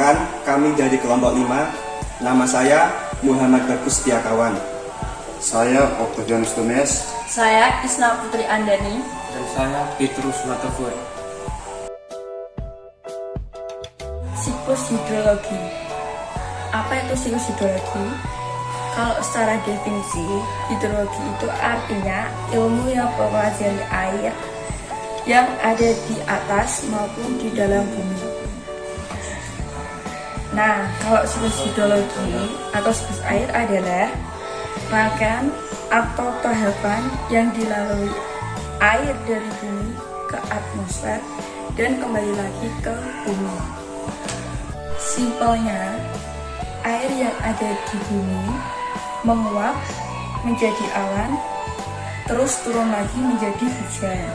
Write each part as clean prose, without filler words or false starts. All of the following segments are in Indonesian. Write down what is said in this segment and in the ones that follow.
Perkenalkan, kami dari kelompok 5. Nama saya Muhammad Bagus Setiakawan. Saya Octavianus Tumes. Saya Isna Putri Andani. Dan saya Petrus Matafur. Siklus hidrologi. Apa itu siklus hidrologi? Kalau secara definisi, hidrologi itu artinya ilmu yang mempelajari air yang ada di atas maupun di dalam bumi. Nah, kalau siklus hidrologi atau siklus air adalah rangkaian atau tahapan yang dilalui air dari bumi ke atmosfer dan kembali lagi ke bumi. Simpelnya, air yang ada di bumi menguap menjadi awan, terus turun lagi menjadi hujan.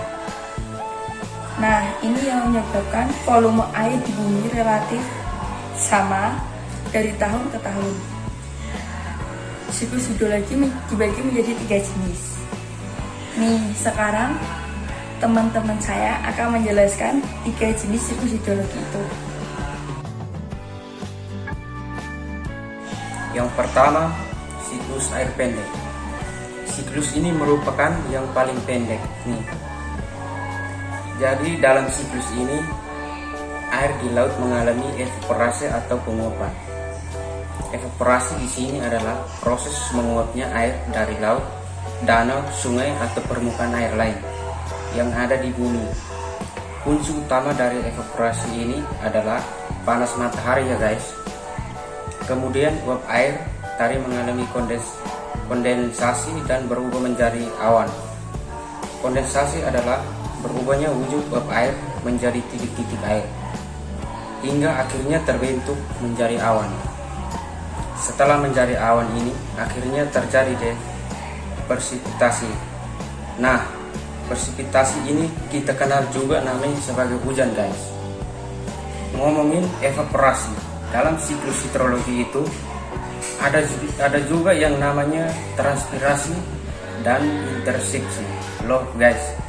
Nah, ini yang menyebabkan volume air di bumi relatif sama dari tahun ke tahun. Siklus hidrologi dibagi menjadi 3 jenis. Nih, sekarang teman-teman saya akan menjelaskan 3 jenis siklus hidrologi itu. Yang pertama, siklus air pendek. Siklus ini merupakan yang paling pendek nih. Jadi dalam siklus ini air di laut mengalami evaporasi atau penguapan. Evaporasi di sini adalah proses menguapnya air dari laut, danau, sungai atau permukaan air lain yang ada di bumi. Kunci utama dari evaporasi ini adalah panas matahari ya guys. Kemudian uap air tadi mengalami kondensasi dan berubah menjadi awan. Kondensasi adalah berubahnya wujud uap air menjadi titik-titik air hingga akhirnya terbentuk menjadi awan. Setelah menjadi awan ini, akhirnya terjadi deh persipitasi. Nah, persipitasi ini kita kenal juga namanya sebagai hujan guys. Ngomongin evaporasi, dalam siklus hidrologi itu ada juga yang namanya transpirasi dan interseksi loh guys.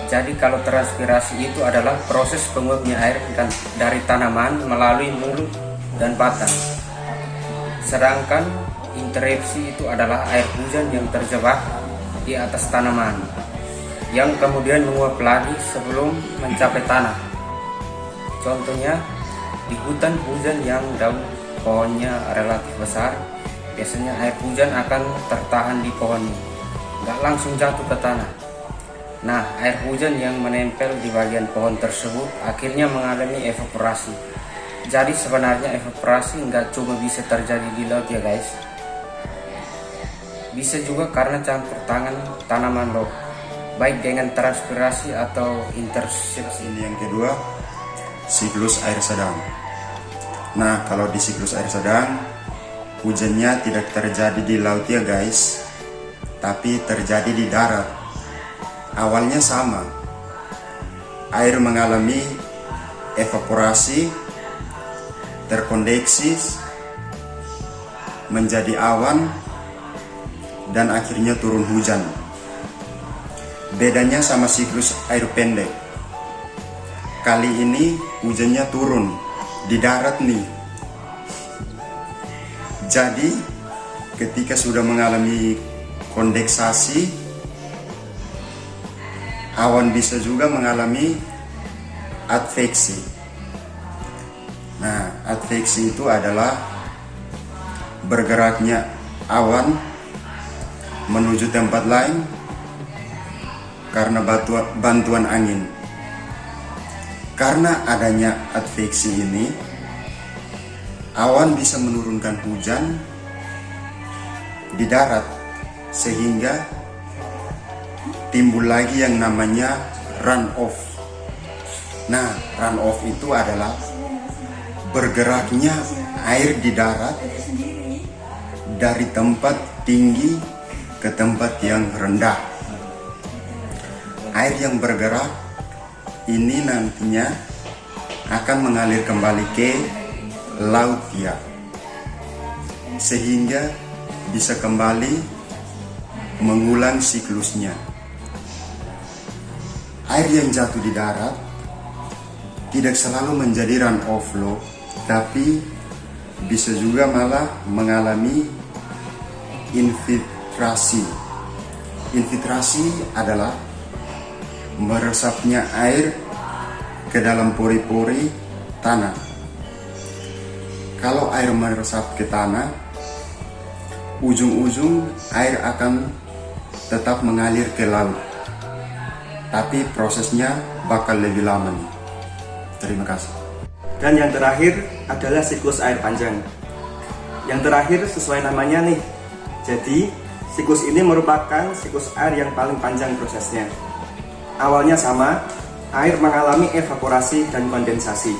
Jadi kalau transpirasi itu adalah proses penguapnya air dari tanaman melalui mulut dan batang. Sedangkan interepsi itu adalah air hujan yang terjebak di atas tanaman yang kemudian menguap lagi sebelum mencapai tanah. Contohnya di hutan hujan yang daun pohonnya relatif besar, biasanya air hujan akan tertahan di pohonnya, nggak langsung jatuh ke tanah. Nah, air hujan yang menempel di bagian pohon tersebut akhirnya mengalami evaporasi. Jadi sebenarnya evaporasi nggak cuma bisa terjadi di laut ya guys. Bisa juga karena campur tangan tanaman loh, baik dengan transpirasi atau interseksi. Ini yang kedua, siklus air sedang. Nah, kalau di siklus air sedang, hujannya tidak terjadi di laut ya guys, tapi terjadi di darat. Awalnya sama, air mengalami evaporasi, terkondeksi menjadi awan, dan akhirnya turun hujan. Bedanya sama siklus air pendek, kali ini hujannya turun di darat nih. Jadi ketika sudah mengalami kondensasi, awan bisa juga mengalami adveksi. Nah, adveksi itu adalah bergeraknya awan menuju tempat lain karena bantuan angin. Karena adanya adveksi ini, awan bisa menurunkan hujan di darat sehingga timbul lagi yang namanya runoff. Nah, runoff itu adalah bergeraknya air di darat dari tempat tinggi ke tempat yang rendah. Air yang bergerak ini nantinya akan mengalir kembali ke laut ya, sehingga bisa kembali mengulang siklusnya. Air yang jatuh di darat tidak selalu menjadi runoff loh, tapi bisa juga malah mengalami infiltrasi. Infiltrasi adalah meresapnya air ke dalam pori-pori tanah. Kalau air meresap ke tanah, ujung-ujung air akan tetap mengalir ke laut, tapi prosesnya bakal lebih lama nih. Terima kasih. Dan yang terakhir adalah siklus air panjang. Yang terakhir sesuai namanya nih. Jadi, siklus ini merupakan siklus air yang paling panjang prosesnya. Awalnya sama, air mengalami evaporasi dan kondensasi.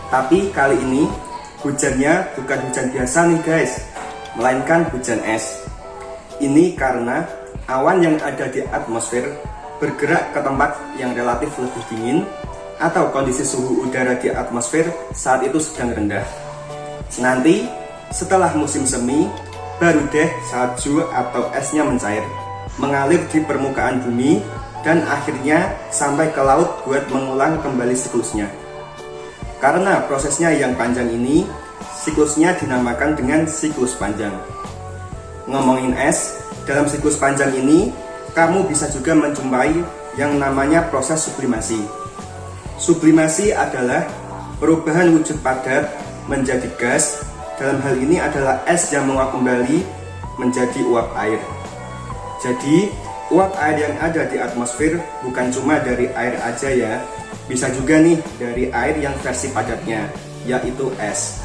Tapi kali ini, hujannya bukan hujan biasa nih guys, melainkan hujan es. Ini karena awan yang ada di atmosfer bergerak ke tempat yang relatif lebih dingin, atau kondisi suhu udara di atmosfer saat itu sedang rendah. Nanti, setelah musim semi, baru deh salju atau esnya mencair, mengalir di permukaan bumi, dan akhirnya sampai ke laut buat mengulang kembali siklusnya. Karena prosesnya yang panjang ini, siklusnya dinamakan dengan siklus panjang. Ngomongin es, dalam siklus panjang ini, kamu bisa juga menjumpai yang namanya proses sublimasi. Sublimasi adalah perubahan wujud padat menjadi gas. Dalam hal ini adalah es yang menguap kembali menjadi uap air. Jadi, uap air yang ada di atmosfer bukan cuma dari air aja ya, bisa juga nih dari air yang versi padatnya, yaitu es.